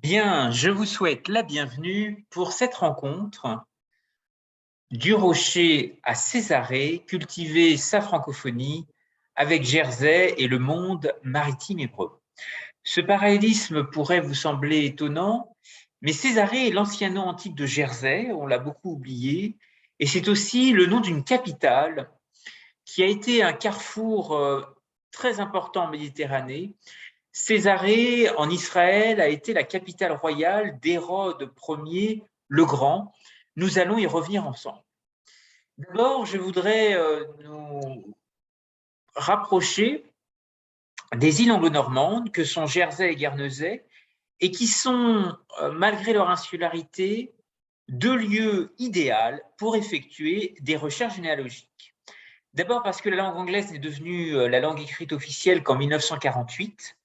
Bien, je vous souhaite la bienvenue pour cette rencontre du Rocher à Césarée, cultiver sa francophonie avec Jersey et le monde maritime hébreu. Ce parallélisme pourrait vous sembler étonnant, mais Césarée est l'ancien nom antique de Jersey, on l'a beaucoup oublié, et c'est aussi le nom d'une capitale qui a été un carrefour très important en Méditerranée. Césarée, en Israël, a été la capitale royale d'Hérode Ier le Grand. Nous allons y revenir ensemble. D'abord, je voudrais nous rapprocher des îles anglo-normandes que sont Jersey et Guernesey et qui sont, malgré leur insularité, deux lieux idéaux pour effectuer des recherches généalogiques. D'abord parce que la langue anglaise n'est devenue la langue écrite officielle qu'en 1948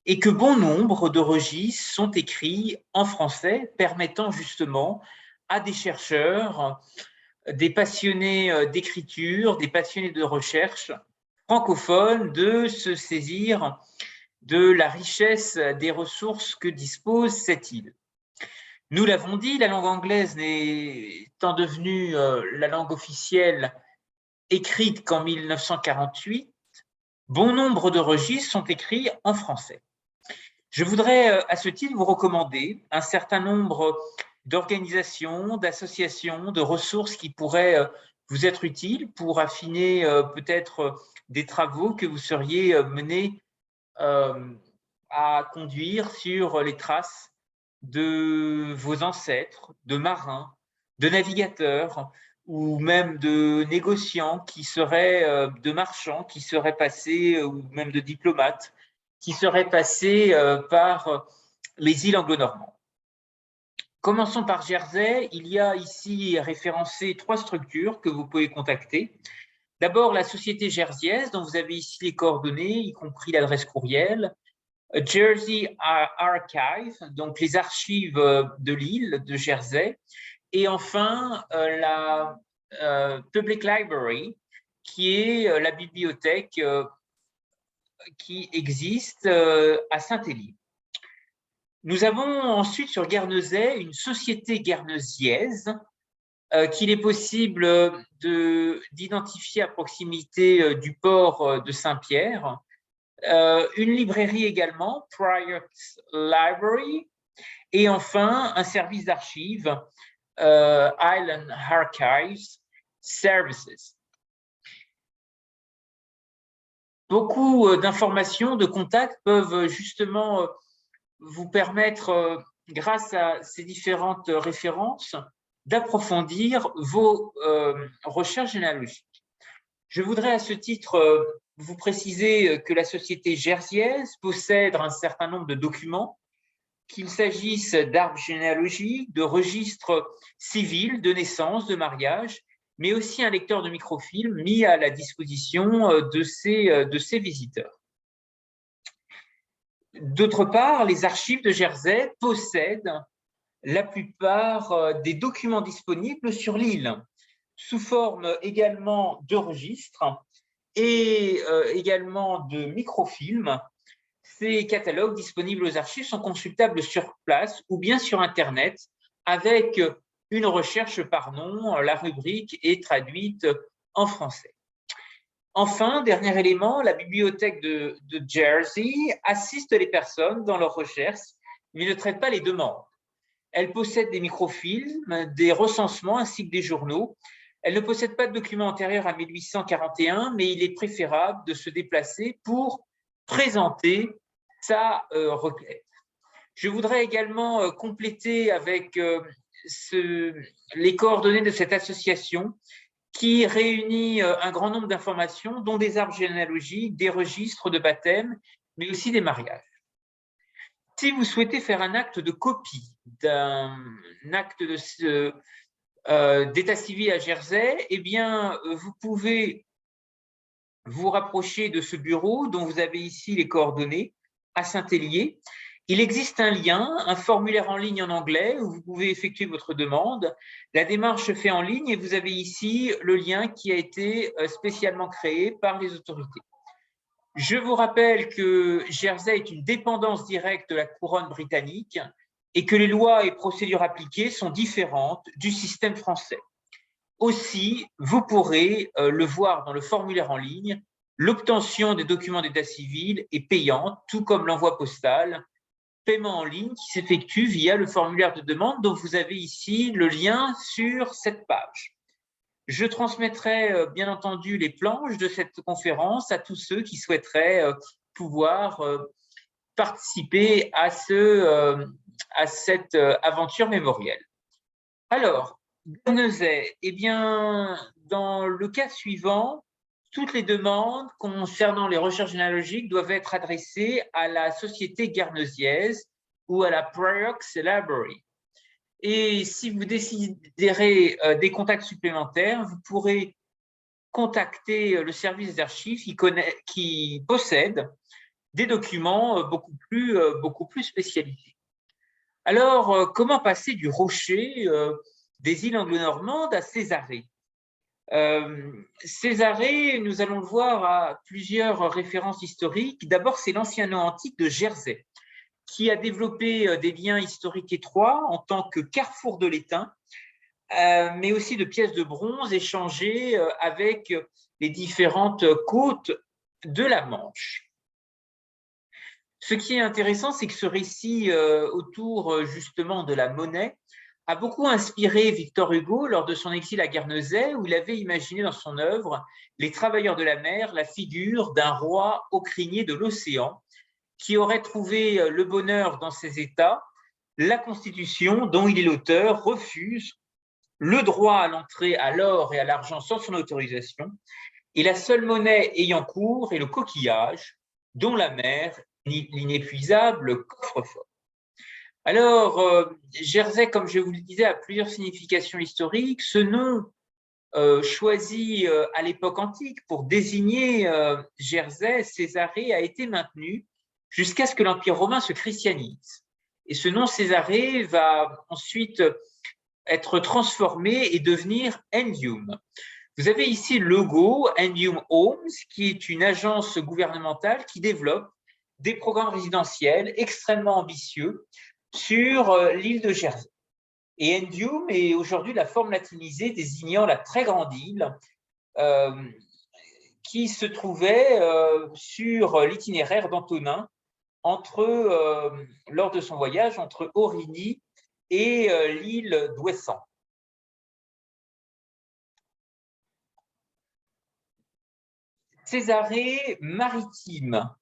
et que bon nombre de registres sont écrits en français, permettant justement à des chercheurs, des passionnés d'écriture, des passionnés de recherche francophones de se saisir de la richesse des ressources que dispose cette île. Nous l'avons dit, la langue anglaise n'étant devenue la langue officielle écrite qu'en 1948, bon nombre de registres sont écrits en français. Je voudrais à ce titre vous recommander un certain nombre d'organisations, d'associations, de ressources qui pourraient vous être utiles pour affiner peut-être des travaux que vous seriez menés à conduire sur les traces de vos ancêtres, de marins, de navigateurs ou même de négociants qui seraient, de marchands qui seraient passés, ou même de diplomates qui seraient passés par les îles anglo-normandes. Commençons par Jersey. Il y a ici référencé 3 structures que vous pouvez contacter. D'abord, la société jersiaise, dont vous avez ici les coordonnées, y compris l'adresse courriel. Jersey Archive, donc les archives de l'île de Jersey. Et enfin, la Public Library, qui est la bibliothèque qui existe à Saint-Élie. Nous avons ensuite sur Guernesey une société guernesiaise qu'il est possible d'identifier à proximité du port de Saint-Pierre. Une librairie également, Private Library, et enfin un service d'archives, Island Archives Services. Beaucoup d'informations, de contacts peuvent justement vous permettre, grâce à ces différentes références, d'approfondir vos recherches généalogiques. Je voudrais à ce titre vous préciser que la société jersiaise possède un certain nombre de documents, qu'il s'agisse d'arbres généalogiques, de registres civils, de naissance, de mariage, mais aussi un lecteur de microfilm mis à la disposition de ces visiteurs. D'autre part, les archives de Jersey possèdent la plupart des documents disponibles sur l'île, sous forme également de registres et également de microfilms. Ces catalogues disponibles aux archives sont consultables sur place ou bien sur Internet avec une recherche par nom. La rubrique est traduite en français. Enfin, dernier élément, la bibliothèque de Jersey assiste les personnes dans leurs recherches, mais ne traite pas les demandes. Elle possède des microfilms, des recensements ainsi que des journaux. Elle ne possède pas de documents antérieurs à 1841, mais il est préférable de se déplacer pour présenter sa requête. Je voudrais également compléter avec les coordonnées de cette association qui réunit un grand nombre d'informations, dont des arbres généalogiques, des registres de baptême, mais aussi des mariages. Si vous souhaitez faire un acte de copie d'un acte d'état civil à Jersey, eh bien, vous pouvez vous rapprocher de ce bureau dont vous avez ici les coordonnées à Saint-Hélier. Il existe un lien, un formulaire en ligne en anglais où vous pouvez effectuer votre demande. La démarche se fait en ligne et vous avez ici le lien qui a été spécialement créé par les autorités. Je vous rappelle que Jersey est une dépendance directe de la couronne britannique et que les lois et procédures appliquées sont différentes du système français. Aussi, vous pourrez le voir dans le formulaire en ligne, l'obtention des documents d'état civil est payante, tout comme l'envoi postal, paiement en ligne qui s'effectue via le formulaire de demande dont vous avez ici le lien sur cette page. Je transmettrai bien entendu les planches de cette conférence à tous ceux qui souhaiteraient pouvoir participer à cette aventure mémorielle. Alors, Guernesey, eh bien, dans le cas suivant, toutes les demandes concernant les recherches généalogiques doivent être adressées à la société guernesiaise ou à la Priox Library. Et si vous décidérez des contacts supplémentaires, vous pourrez contacter le service des archives qui possède des documents beaucoup plus spécialisés. Alors, comment passer du rocher des îles anglo-normandes à Césarée? Césarée, nous allons le voir à plusieurs références historiques. D'abord, c'est l'ancien nom antique de Jersey, qui a développé des liens historiques étroits en tant que carrefour de l'étain, mais aussi de pièces de bronze échangées avec les différentes côtes de la Manche. Ce qui est intéressant, c'est que ce récit autour justement de la monnaie a beaucoup inspiré Victor Hugo lors de son exil à Guernesey, où il avait imaginé dans son œuvre Les Travailleurs de la mer, la figure d'un roi au crinier de l'océan, qui aurait trouvé le bonheur dans ses États. La Constitution, dont il est l'auteur, refuse le droit à l'entrée à l'or et à l'argent sans son autorisation, et la seule monnaie ayant cours est le coquillage, dont la mer, l'inépuisable coffre-fort. Alors, Jersey, comme je vous le disais, a plusieurs significations historiques. Ce nom choisi à l'époque antique pour désigner Jersey, Césarée, a été maintenu jusqu'à ce que l'Empire romain se christianise. Et ce nom Césarée va ensuite être transformé et devenir Endium. Vous avez ici le logo Endium Homes, qui est une agence gouvernementale qui développe des programmes résidentiels extrêmement ambitieux sur l'île de Jersey. Et Endium est aujourd'hui la forme latinisée désignant la très grande île qui se trouvait sur l'itinéraire d'Antonin lors de son voyage entre Aurigny et l'île d'Ouessant. Césarée maritime.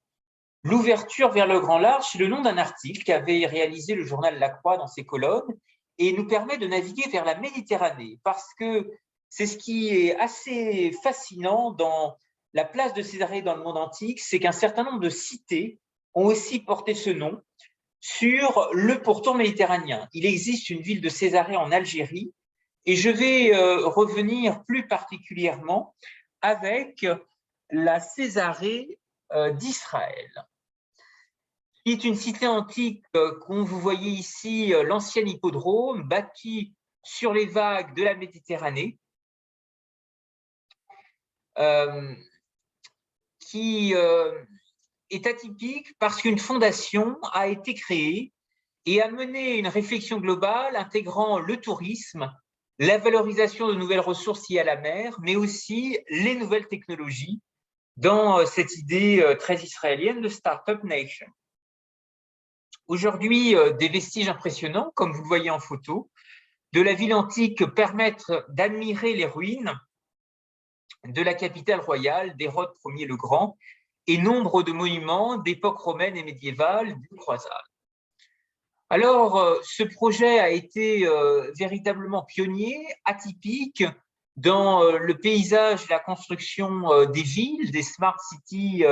L'ouverture vers le grand large, c'est le nom d'un article qu'avait réalisé le journal La Croix dans ses colonnes et nous permet de naviguer vers la Méditerranée parce que c'est ce qui est assez fascinant dans la place de Césarée dans le monde antique, c'est qu'un certain nombre de cités ont aussi porté ce nom sur le pourtour méditerranéen. Il existe une ville de Césarée en Algérie et je vais revenir plus particulièrement avec la Césarée d'Israël. Qui est une cité antique, comme vous voyez ici, l'ancien hippodrome, bâti sur les vagues de la Méditerranée, qui est atypique parce qu'une fondation a été créée et a mené une réflexion globale intégrant le tourisme, la valorisation de nouvelles ressources liées à la mer, mais aussi les nouvelles technologies dans cette idée très israélienne de Startup Nation. Aujourd'hui, des vestiges impressionnants, comme vous le voyez en photo, de la ville antique permettent d'admirer les ruines de la capitale royale d'Hérode Ier le Grand et nombre de monuments d'époque romaine et médiévale d'une croisade. Alors, ce projet a été véritablement pionnier, atypique dans le paysage de la construction des villes, des smart cities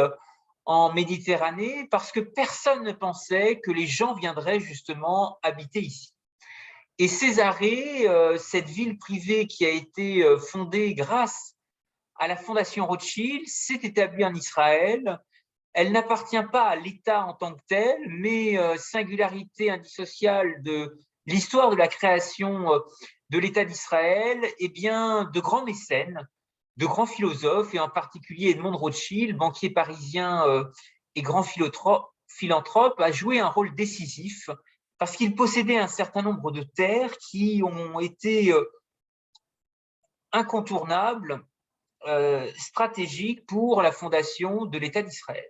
en Méditerranée, parce que personne ne pensait que les gens viendraient justement habiter ici. Et Césarée, cette ville privée qui a été fondée grâce à la fondation Rothschild, s'est établie en Israël. Elle n'appartient pas à l'État en tant que tel, mais singularité indissociable de l'histoire de la création de l'État d'Israël, eh bien, de grands mécènes, de grands philosophes, et en particulier Edmond Rothschild, banquier parisien et grand philanthrope, a joué un rôle décisif parce qu'il possédait un certain nombre de terres qui ont été incontournables, stratégiques pour la fondation de l'État d'Israël.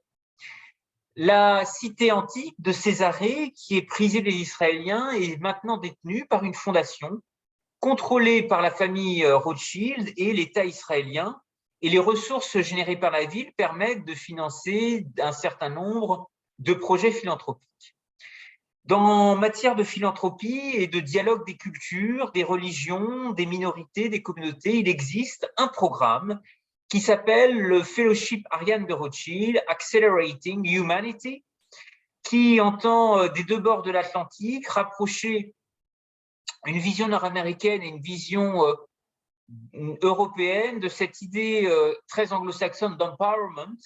La cité antique de Césarée, qui est prisée des Israéliens, est maintenant détenue par une fondation contrôlée par la famille Rothschild et l'État israélien, et les ressources générées par la ville permettent de financer un certain nombre de projets philanthropiques. En matière de philanthropie et de dialogue des cultures, des religions, des minorités, des communautés, il existe un programme qui s'appelle le Fellowship Ariane de Rothschild, Accelerating Humanity, qui entend des deux bords de l'Atlantique rapprocher une vision nord-américaine et une vision européenne de cette idée très anglo-saxonne d'empowerment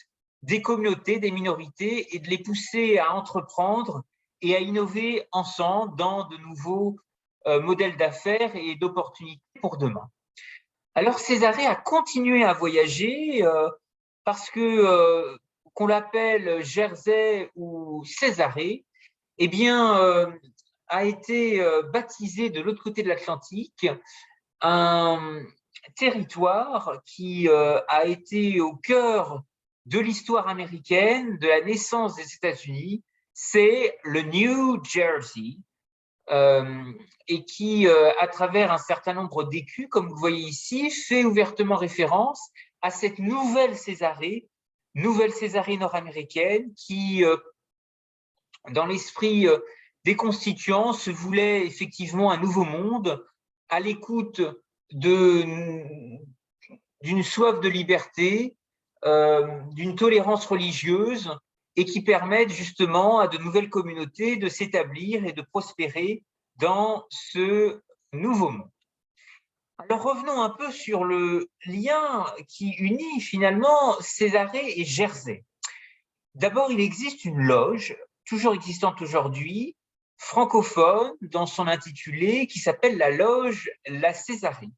des communautés, des minorités, et de les pousser à entreprendre et à innover ensemble dans de nouveaux modèles d'affaires et d'opportunités pour demain. Alors Césarée a continué à voyager parce que qu'on l'appelle Jersey ou Césarée, eh bien, a été baptisé de l'autre côté de l'Atlantique un territoire qui a été au cœur de l'histoire américaine, de la naissance des États-Unis, c'est le New Jersey, et qui, à travers un certain nombre d'écus, comme vous voyez ici, fait ouvertement référence à cette nouvelle Césarée nord-américaine qui, dans l'esprit des constituants, se voulait effectivement un nouveau monde à l'écoute d'une soif de liberté, d'une tolérance religieuse, et qui permettent justement à de nouvelles communautés de s'établir et de prospérer dans ce nouveau monde. Alors revenons un peu sur le lien qui unit finalement Césarée et Jersey. D'abord, il existe une loge, toujours existante aujourd'hui, francophone, dans son intitulé, qui s'appelle la loge La Césarée.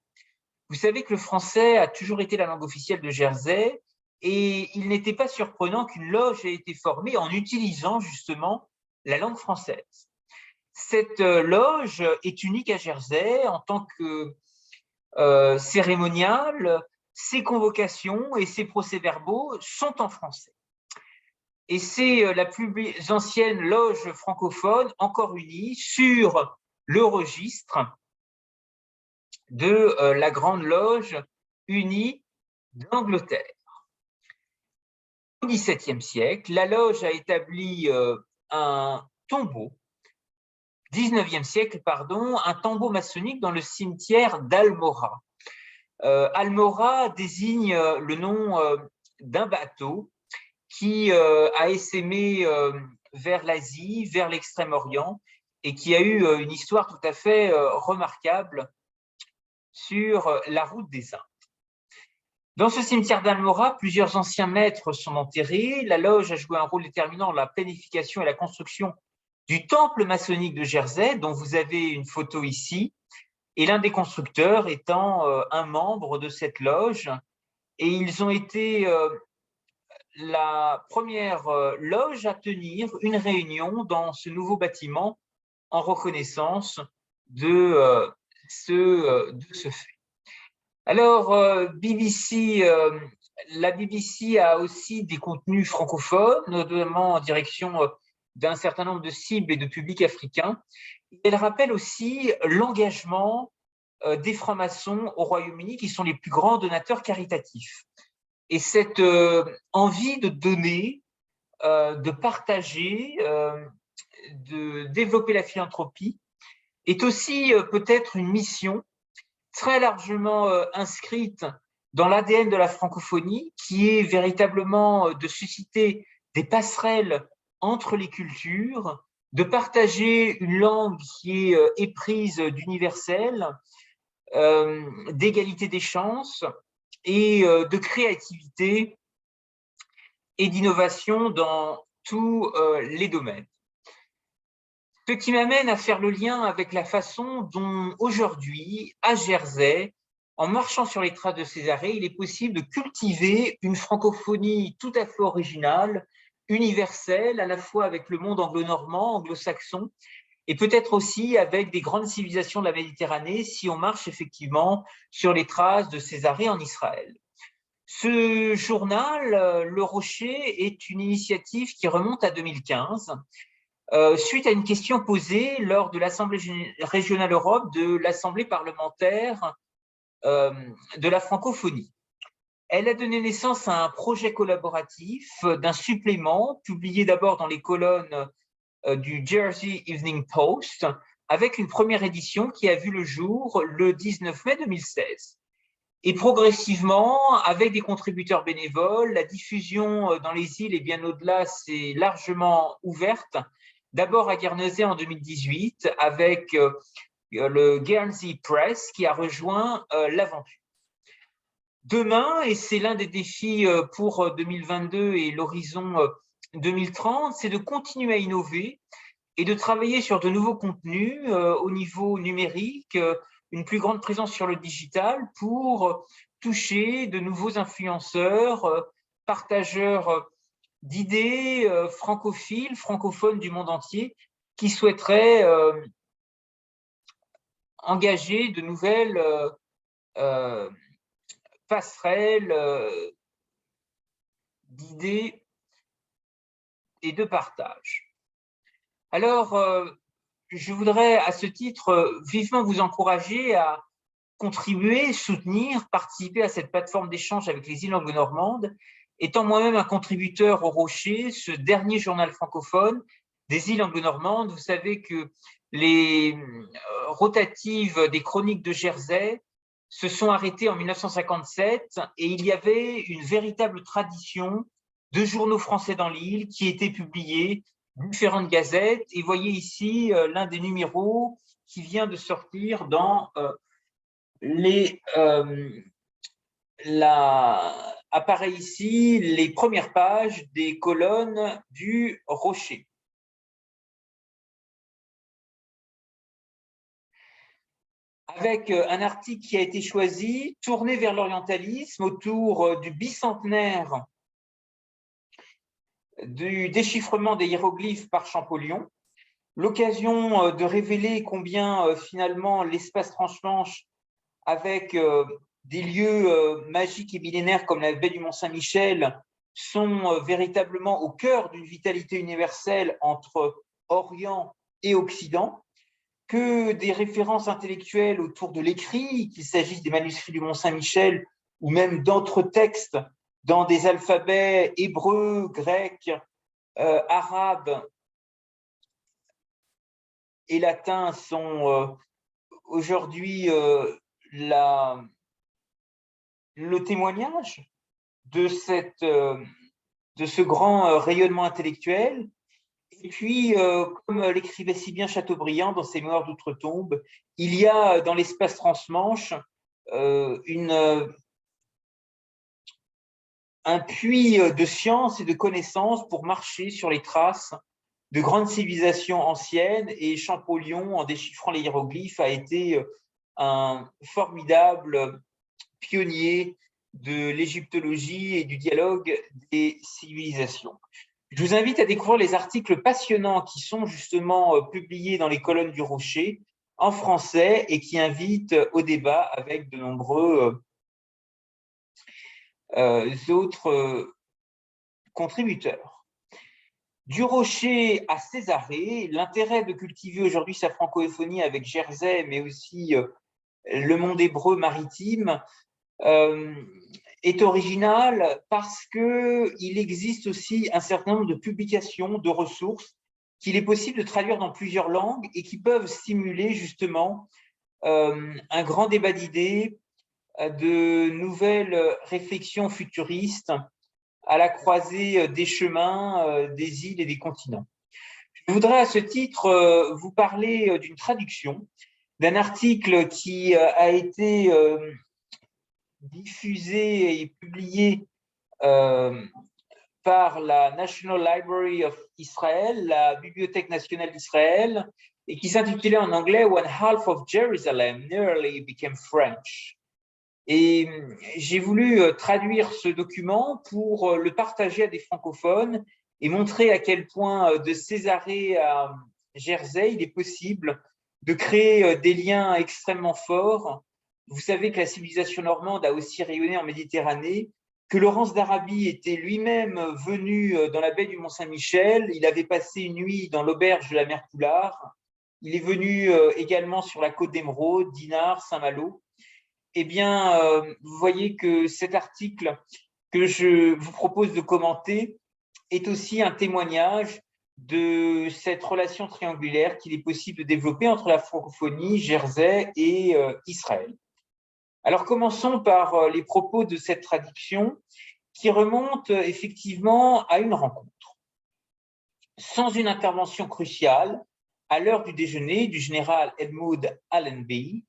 Vous savez que le français a toujours été la langue officielle de Jersey, et il n'était pas surprenant qu'une loge ait été formée en utilisant justement la langue française. Cette loge est unique à Jersey en tant que cérémoniale. Ses convocations et ses procès-verbaux sont en français. Et c'est la plus ancienne loge francophone encore unie sur le registre de la Grande Loge unie d'Angleterre. Au XVIIe siècle, la loge a établi un tombeau, 19e siècle, pardon, un tombeau maçonnique dans le cimetière d'Almora. Almora désigne le nom d'un bateau qui a essaimé vers l'Asie, vers l'Extrême-Orient, et qui a eu une histoire tout à fait remarquable sur la route des Indes. Dans ce cimetière d'Almora, plusieurs anciens maîtres sont enterrés. La loge a joué un rôle déterminant dans la planification et la construction du temple maçonnique de Jersey, dont vous avez une photo ici, et l'un des constructeurs étant un membre de cette loge. Et ils ont été la première loge à tenir une réunion dans ce nouveau bâtiment en reconnaissance de ce fait. Alors, la BBC a aussi des contenus francophones, notamment en direction d'un certain nombre de cibles et de publics africains. Elle rappelle aussi l'engagement des francs-maçons au Royaume-Uni, qui sont les plus grands donateurs caritatifs. Et cette envie de donner, de partager, de développer la philanthropie est aussi peut-être une mission très largement inscrite dans l'ADN de la francophonie, qui est véritablement de susciter des passerelles entre les cultures, de partager une langue qui est éprise d'universel, d'égalité des chances et de créativité et d'innovation dans tous les domaines. Ce qui m'amène à faire le lien avec la façon dont aujourd'hui, à Jersey, en marchant sur les traces de Césarée, il est possible de cultiver une francophonie tout à fait originale, universelle, à la fois avec le monde anglo-normand, anglo-saxon, et peut-être aussi avec des grandes civilisations de la Méditerranée si on marche effectivement sur les traces de Césarée en Israël. Ce journal, Le Rocher, est une initiative qui remonte à 2015, suite à une question posée lors de l'Assemblée régionale Europe de l'Assemblée parlementaire de la francophonie. Elle a donné naissance à un projet collaboratif d'un supplément publié d'abord dans les colonnes du Jersey Evening Post, avec une première édition qui a vu le jour le 19 mai 2016. Et progressivement, avec des contributeurs bénévoles, la diffusion dans les îles et bien au-delà s'est largement ouverte. D'abord à Guernesey en 2018 avec le Guernsey Press qui a rejoint l'aventure. Demain, et c'est l'un des défis pour 2022 et l'horizon 2030, c'est de continuer à innover et de travailler sur de nouveaux contenus au niveau numérique, une plus grande présence sur le digital pour toucher de nouveaux influenceurs, partageurs d'idées, francophiles, francophones du monde entier, qui souhaiteraient engager de nouvelles passerelles d'idées et de partage. Alors, je voudrais à ce titre vivement vous encourager à contribuer, soutenir, participer à cette plateforme d'échange avec les îles anglo-normandes. Étant moi-même un contributeur au Rocher, ce dernier journal francophone des îles anglo-normandes, vous savez que les rotatives des chroniques de Jersey se sont arrêtées en 1957 et il y avait une véritable tradition de journaux français dans l'île qui étaient publiés, différentes gazettes. Et voyez ici l'un des numéros qui vient de sortir dans apparaît ici les premières pages des colonnes du Rocher. Avec un article qui a été choisi, tourné vers l'orientalisme autour du bicentenaire du déchiffrement des hiéroglyphes par Champollion, l'occasion de révéler combien finalement l'espace transmanche, avec des lieux magiques et millénaires comme la baie du Mont-Saint-Michel, sont véritablement au cœur d'une vitalité universelle entre Orient et Occident, que des références intellectuelles autour de l'écrit, qu'il s'agisse des manuscrits du Mont-Saint-Michel ou même d'autres textes dans des alphabets hébreux, grecs, arabes et latins sont aujourd'hui le témoignage de ce grand rayonnement intellectuel. Et puis, comme l'écrivait si bien Chateaubriand dans ses Mémoires d'outre-tombe, il y a dans l'espace transmanche un puits de science et de connaissances pour marcher sur les traces de grandes civilisations anciennes, et Champollion, en déchiffrant les hiéroglyphes, a été un formidable pionnier de l'égyptologie et du dialogue des civilisations. Je vous invite à découvrir les articles passionnants qui sont justement publiés dans les colonnes du Rocher en français et qui invitent au débat avec de nombreux autres contributeurs. Du Rocher à Césarée, l'intérêt de cultiver aujourd'hui sa francophonie avec Jersey, mais aussi le monde hébreu maritime, est original parce qu'il existe aussi un certain nombre de publications, de ressources qu'il est possible de traduire dans plusieurs langues et qui peuvent stimuler justement un grand débat d'idées, de nouvelles réflexions futuristes à la croisée des chemins, des îles et des continents. Je voudrais à ce titre vous parler d'une traduction d'un article qui a été diffusé et publié par la National Library of Israel, la Bibliothèque nationale d'Israël, et qui s'intitulait en anglais When Half of Jerusalem Nearly Became French. Et j'ai voulu traduire ce document pour le partager à des francophones et montrer à quel point de Césarée à Jersey, il est possible de créer des liens extrêmement forts. Vous savez que la civilisation normande a aussi rayonné en Méditerranée, que Laurence d'Arabie était lui-même venu dans la baie du Mont-Saint-Michel. Il avait passé une nuit dans l'auberge de la mer Coulard. Il est venu également sur la côte d'Émeraude, Dinard, Saint-Malo. Eh bien, vous voyez que cet article que je vous propose de commenter est aussi un témoignage de cette relation triangulaire qu'il est possible de développer entre la francophonie, Jersey et Israël. Alors, commençons par les propos de cette traduction qui remonte effectivement à une rencontre. Sans une intervention cruciale, à l'heure du déjeuner du général Edmund Allenby,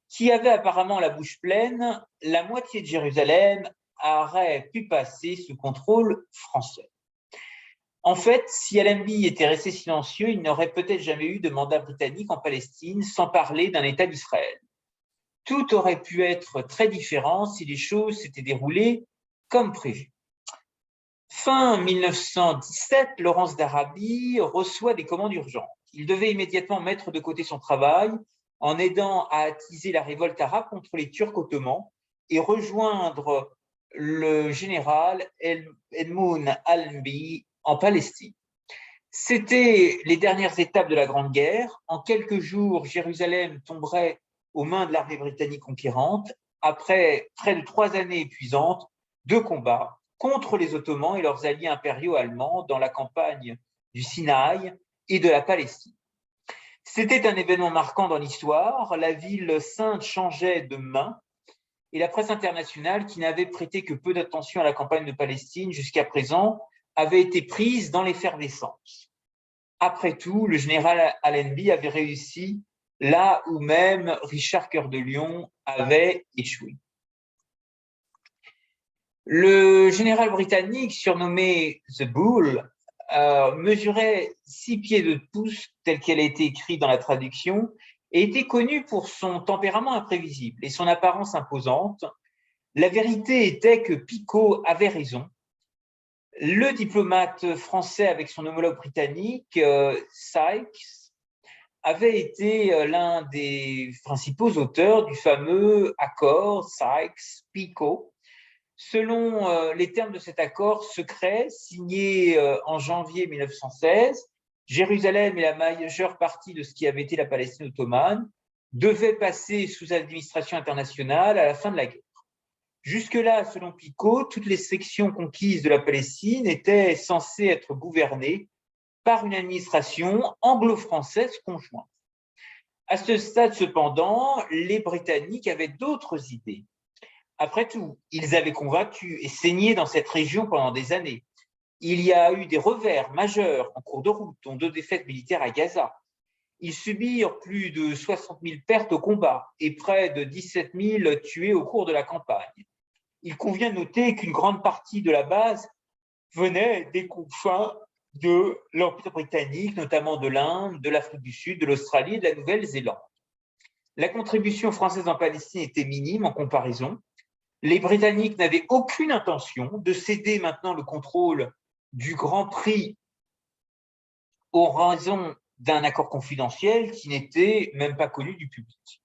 qui avait apparemment la bouche pleine, la moitié de Jérusalem aurait pu passer sous contrôle français. En fait, si Allenby était resté silencieux, il n'aurait peut-être jamais eu de mandat britannique en Palestine, sans parler d'un État d'Israël. Tout aurait pu être très différent si les choses s'étaient déroulées comme prévu. Fin 1917, Laurence d'Arabie reçoit des commandes urgentes. Il devait immédiatement mettre de côté son travail en aidant à attiser la révolte arabe contre les Turcs ottomans et rejoindre le général Edmund Allenby en Palestine. C'était les dernières étapes de la Grande Guerre. En quelques jours, Jérusalem tomberait aux mains de l'armée britannique conquérante après près de 3 années épuisantes de combats contre les Ottomans et leurs alliés impériaux allemands dans la campagne du Sinaï et de la Palestine. C'était un événement marquant dans l'histoire. La ville sainte changeait de main et la presse internationale, qui n'avait prêté que peu d'attention à la campagne de Palestine jusqu'à présent, avait été prise dans l'effervescence. Après tout, le général Allenby avait réussi là où même Richard Cœur de Lion avait échoué. Le général britannique, surnommé The Bull, mesurait 6 pieds de pouce, tel qu'elle a été écrite dans la traduction, et était connu pour son tempérament imprévisible et son apparence imposante. La vérité était que Picot avait raison. Le diplomate français avec son homologue britannique, Sykes, avait été l'un des principaux auteurs du fameux accord Sykes-Picot. Selon les termes de cet accord secret signé en janvier 1916, Jérusalem et la majeure partie de ce qui avait été la Palestine ottomane devaient passer sous administration internationale à la fin de la guerre. Jusque-là, selon Picot, toutes les sections conquises de la Palestine étaient censées être gouvernées par une administration anglo-française conjointe. À ce stade, cependant, les Britanniques avaient d'autres idées. Après tout, ils avaient convaincu et saigné dans cette région pendant des années. Il y a eu des revers majeurs en cours de route, dont 2 défaites militaires à Gaza. Ils subirent plus de 60 000 pertes au combat et près de 17 000 tués au cours de la campagne. Il convient de noter qu'une grande partie de la base venait des confins de l'Empire britannique, notamment de l'Inde, de l'Afrique du Sud, de l'Australie et de la Nouvelle-Zélande. La contribution française en Palestine était minime en comparaison. Les Britanniques n'avaient aucune intention de céder maintenant le contrôle du Grand Prix en raison d'un accord confidentiel qui n'était même pas connu du public.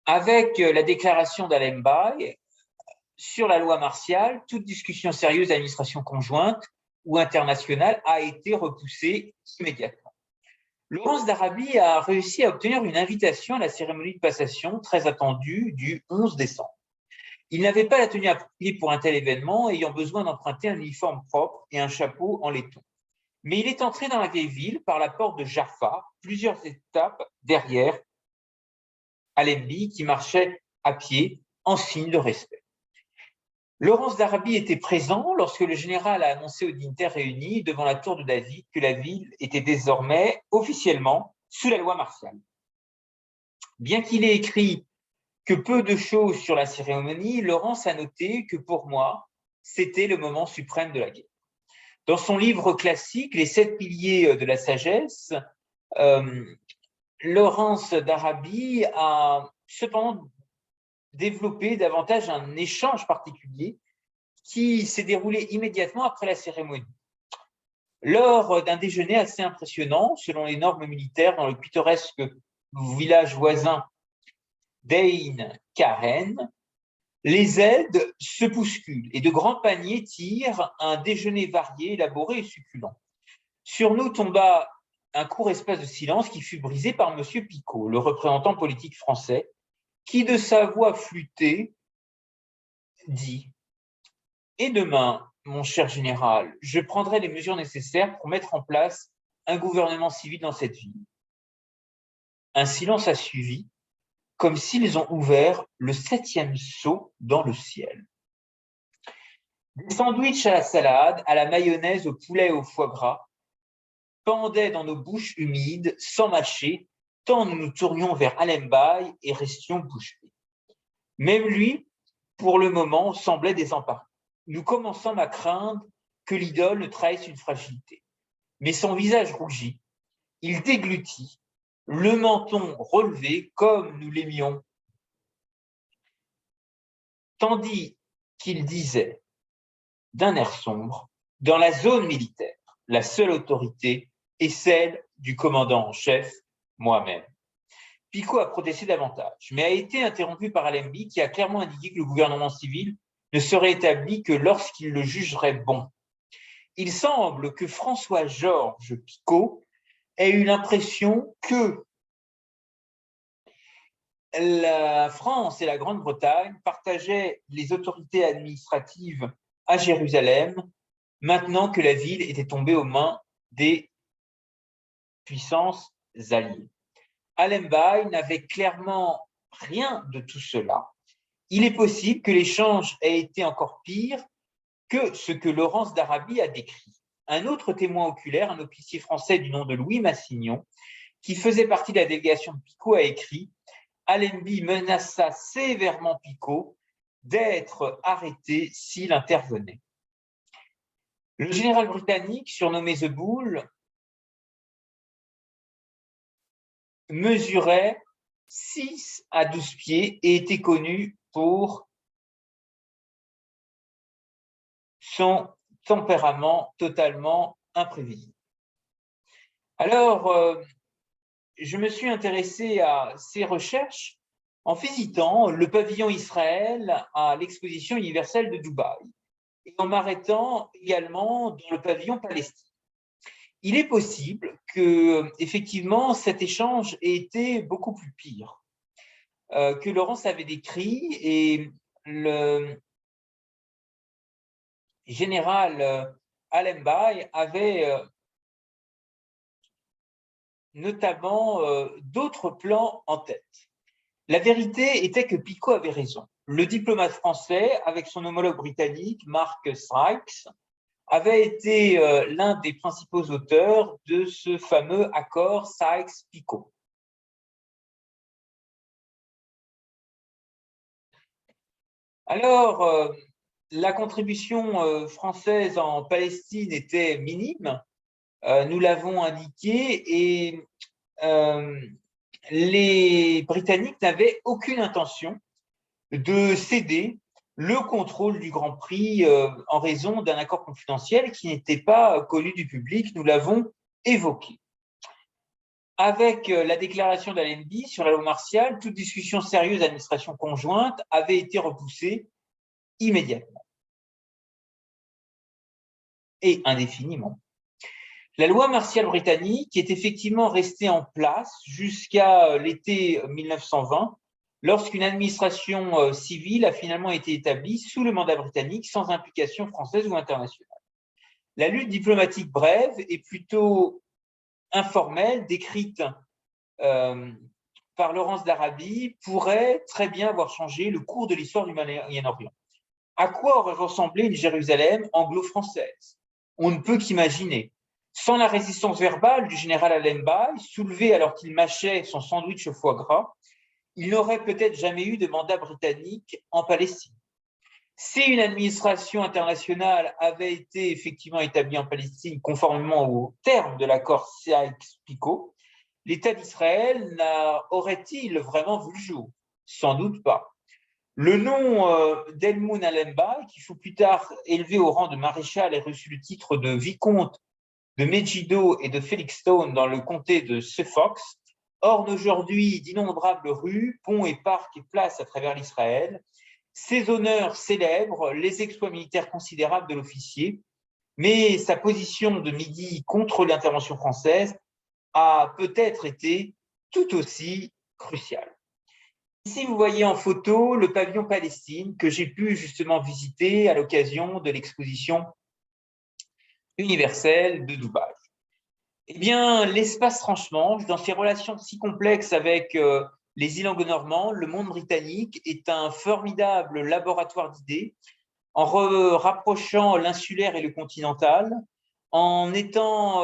Avec la déclaration d'Allenby sur la loi martiale, toute discussion sérieuse d'administration conjointe ou internationale a été repoussée immédiatement. Laurence d'Arabie a réussi à obtenir une invitation à la cérémonie de passation très attendue du 11 décembre. Il n'avait pas la tenue appropriée pour un tel événement, ayant besoin d'emprunter un uniforme propre et un chapeau en laiton. Mais il est entré dans la vieille ville par la porte de Jaffa, plusieurs étapes derrière Allenby, qui marchait à pied en signe de respect. Laurence d'Arabie était présent lorsque le général a annoncé aux dignitaires réunis devant la tour de David que la ville était désormais officiellement sous la loi martiale. Bien qu'il ait écrit que peu de choses sur la cérémonie, Laurence a noté que pour moi, c'était le moment suprême de la guerre. Dans son livre classique, Les 7 piliers de la sagesse, Laurence d'Arabie a cependant développé davantage un échange particulier qui s'est déroulé immédiatement après la cérémonie. Lors d'un déjeuner assez impressionnant, selon les normes militaires, dans le pittoresque village voisin d'Ain Karen, les aides se bousculent et de grands paniers tirent un déjeuner varié, élaboré et succulent. Sur nous tomba un court espace de silence qui fut brisé par M. Picot, le représentant politique français, qui, de sa voix flûtée, dit « Et demain, mon cher général, je prendrai les mesures nécessaires pour mettre en place un gouvernement civil dans cette ville. » Un silence a suivi, comme s'ils ont ouvert le 7e sceau dans le ciel. Des sandwichs à la salade, à la mayonnaise, au poulet et au foie gras pendaient dans nos bouches humides, sans mâcher, tant nous nous tournions vers Allenby et restions bouche bée. Même lui, pour le moment, semblait désemparé. Nous commençons à craindre que l'idole ne trahisse une fragilité. Mais son visage rougit, il déglutit, le menton relevé comme nous l'aimions, tandis qu'il disait d'un air sombre, dans la zone militaire, la seule autorité est celle du commandant en chef, moi-même. Picot a protesté davantage, mais a été interrompu par Allenby qui a clairement indiqué que le gouvernement civil ne serait établi que lorsqu'il le jugerait bon. Il semble que François-Georges Picot ait eu l'impression que la France et la Grande-Bretagne partageaient les autorités administratives à Jérusalem, maintenant que la ville était tombée aux mains des puissances alliées. Allenby n'avait clairement rien de tout cela. Il est possible que l'échange ait été encore pire que ce que Laurence d'Arabie a décrit. Un autre témoin oculaire, un officier français du nom de Louis Massignon, qui faisait partie de la délégation de Picot, a écrit « Allenby menaça sévèrement Picot d'être arrêté s'il intervenait. » Le général britannique, surnommé The Bull, mesurait 6 à 12 pieds et était connu pour son tempérament totalement imprévisible. Alors, je me suis intéressé à ces recherches en visitant le pavillon Israël à l'exposition universelle de Dubaï et en m'arrêtant également dans le pavillon Palestine. Il est possible que, effectivement, cet échange ait été beaucoup plus pire que Laurence avait décrit, et le général Allenby avait notamment d'autres plans en tête. La vérité était que Picot avait raison. Le diplomate français, avec son homologue britannique, Mark Sykes, avait été l'un des principaux auteurs de ce fameux accord Sykes-Picot. Alors, la contribution française en Palestine était minime, nous l'avons indiqué, et les Britanniques n'avaient aucune intention de céder le contrôle du Grand Prix en raison d'un accord confidentiel qui n'était pas connu du public, nous l'avons évoqué. Avec la déclaration d'Allenby sur la loi martiale, toute discussion sérieuse d'administration conjointe avait été repoussée immédiatement et indéfiniment. La loi martiale britannique est effectivement restée en place jusqu'à l'été 1920, lorsqu'une administration civile a finalement été établie sous le mandat britannique sans implication française ou internationale. La lutte diplomatique brève et plutôt informelle, décrite par Laurence d'Arabie, pourrait très bien avoir changé le cours de l'histoire du Moyen-Orient. À quoi aurait ressemblé une Jérusalem anglo-française? On ne peut qu'imaginer. Sans la résistance verbale du général Allenby, soulevé alors qu'il mâchait son sandwich au foie gras, il n'aurait peut-être jamais eu de mandat britannique en Palestine. Si une administration internationale avait été effectivement établie en Palestine conformément aux termes de l'accord Sykes-Picot, l'État d'Israël aurait-il vraiment vu le jour? Sans doute pas. Le nom d'Edmund Allenby, qui fut plus tard élevé au rang de maréchal et reçut le titre de vicomte de Megiddo et de Felixstowe dans le comté de Suffolk, ornent aujourd'hui d'innombrables rues, ponts et parcs et places à travers l'Israël. Ces honneurs célèbrent les exploits militaires considérables de l'officier, mais sa position de midi contre l'intervention française a peut-être été tout aussi cruciale. Ici, vous voyez en photo le pavillon Palestine que j'ai pu justement visiter à l'occasion de l'exposition universelle de Dubaï. Eh bien, l'espace transmanche, dans ses relations si complexes avec les îles anglo-normandes, le monde britannique est un formidable laboratoire d'idées en rapprochant l'insulaire et le continental, en étant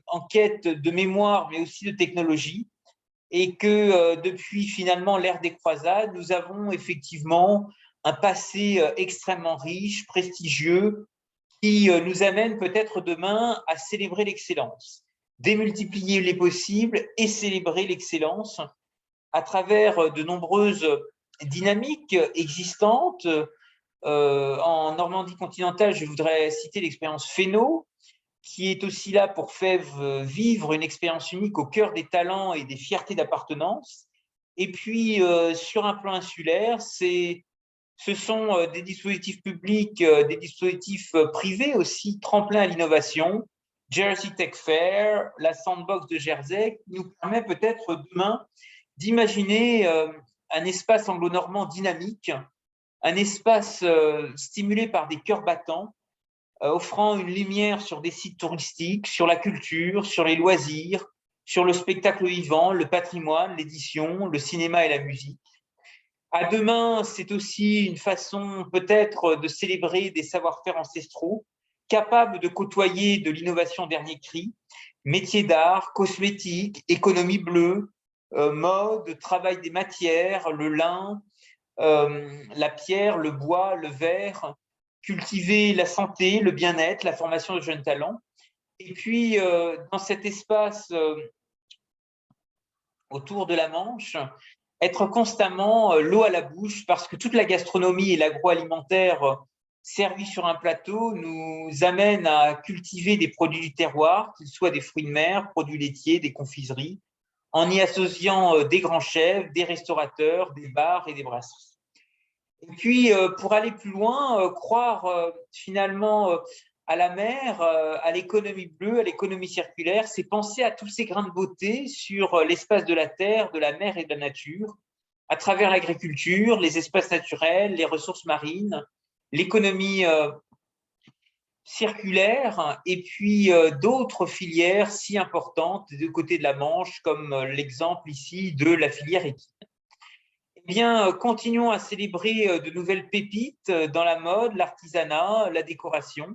en quête de mémoire, mais aussi de technologie, et que depuis finalement l'ère des croisades, nous avons effectivement un passé extrêmement riche, prestigieux, qui nous amène peut-être demain à célébrer l'excellence, démultiplier les possibles et célébrer l'excellence à travers de nombreuses dynamiques existantes. En Normandie continentale, je voudrais citer l'expérience Féno, qui est aussi là pour faire vivre une expérience unique au cœur des talents et des fiertés d'appartenance. Et puis, sur un plan insulaire, ce sont des dispositifs publics, des dispositifs privés aussi, tremplins à l'innovation. Jersey Tech Fair, la Sandbox de Jersey, qui nous permet peut-être demain d'imaginer un espace anglo-normand dynamique, un espace stimulé par des cœurs battants, offrant une lumière sur des sites touristiques, sur la culture, sur les loisirs, sur le spectacle vivant, le patrimoine, l'édition, le cinéma et la musique. À demain, c'est aussi une façon peut-être de célébrer des savoir-faire ancestraux, capables de côtoyer de l'innovation dernier cri, métiers d'art, cosmétiques, économie bleue, mode, travail des matières, le lin, la pierre, le bois, le verre, cultiver la santé, le bien-être, la formation de jeunes talents. Et puis, dans cet espace autour de la Manche, être constamment l'eau à la bouche, parce que toute la gastronomie et l'agroalimentaire servis sur un plateau nous amènent à cultiver des produits du terroir, qu'ils soient des fruits de mer, produits laitiers, des confiseries, en y associant des grands chefs, des restaurateurs, des bars et des brasseries. Et puis, pour aller plus loin, croire finalement à la mer, à l'économie bleue, à l'économie circulaire, c'est penser à tous ces grains de beauté sur l'espace de la terre, de la mer et de la nature, à travers l'agriculture, les espaces naturels, les ressources marines, l'économie circulaire, et puis d'autres filières si importantes de côté de la Manche, comme l'exemple ici de la filière équine. Eh bien, continuons à célébrer de nouvelles pépites dans la mode, l'artisanat, la décoration.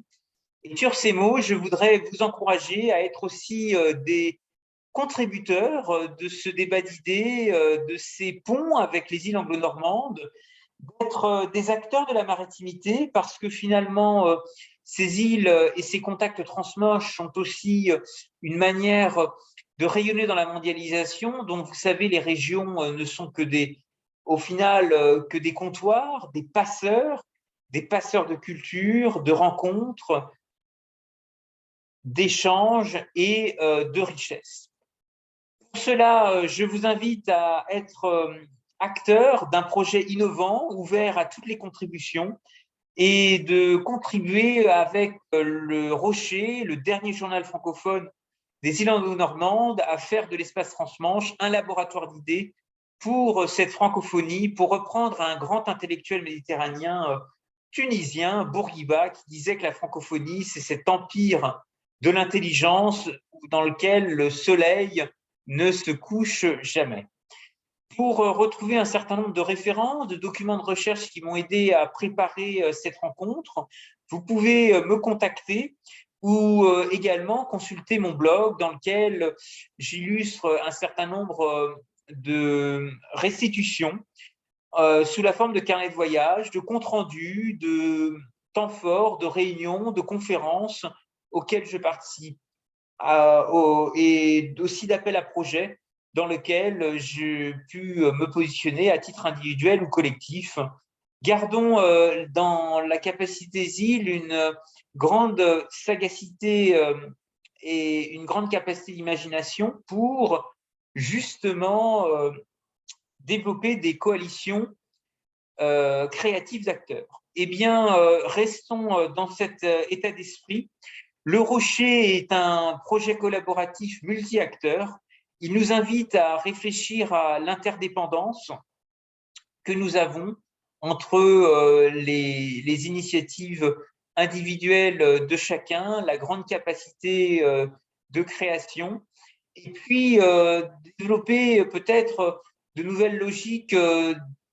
Et sur ces mots, je voudrais vous encourager à être aussi des contributeurs de ce débat d'idées, de ces ponts avec les îles anglo-normandes, d'être des acteurs de la maritimité, parce que finalement, ces îles et ces contacts transmanches sont aussi une manière de rayonner dans la mondialisation, dont vous savez, les régions ne sont que au final, que des comptoirs, des passeurs de culture, de rencontres, d'échanges et de richesses. Pour cela, je vous invite à être acteur d'un projet innovant, ouvert à toutes les contributions, et de contribuer avec le Rocher, le dernier journal francophone des îles anglo-normandes, à faire de l'espace transmanche un laboratoire d'idées pour cette francophonie, pour reprendre un grand intellectuel méditerranéen tunisien, Bourguiba, qui disait que la francophonie, c'est cet empire de l'intelligence dans lequel le soleil ne se couche jamais. Pour retrouver un certain nombre de références, de documents de recherche qui m'ont aidé à préparer cette rencontre, vous pouvez me contacter ou également consulter mon blog dans lequel j'illustre un certain nombre de restitutions sous la forme de carnets de voyage, de comptes rendus, de temps forts, de réunions, de conférences auxquelles je participe et aussi d'appels à projets dans lequel j'ai pu me positionner à titre individuel ou collectif. Gardons dans la capacité des îles une grande sagacité et une grande capacité d'imagination pour justement développer des coalitions créatives d'acteurs. Eh bien, restons dans cet état d'esprit. Le Rocher est un projet collaboratif multi-acteurs. Il nous invite à réfléchir à l'interdépendance que nous avons entre les initiatives individuelles de chacun, la grande capacité de création, et puis développer peut-être de nouvelles logiques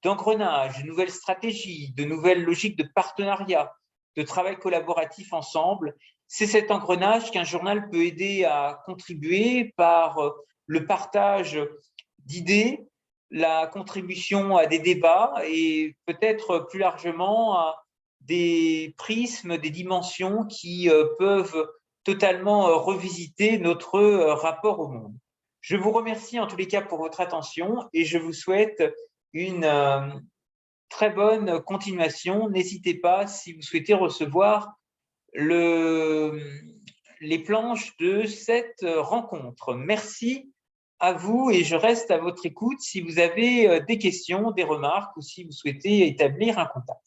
d'engrenage, de nouvelles stratégies, de nouvelles logiques de partenariat, de travail collaboratif ensemble. C'est cet engrenage qu'un journal peut aider à contribuer par le partage d'idées, la contribution à des débats et peut-être plus largement à des prismes, des dimensions qui peuvent totalement revisiter notre rapport au monde. Je vous remercie en tous les cas pour votre attention et je vous souhaite une très bonne continuation. N'hésitez pas, si vous souhaitez recevoir les planches de cette rencontre. Merci à vous et je reste à votre écoute si vous avez des questions, des remarques ou si vous souhaitez établir un contact.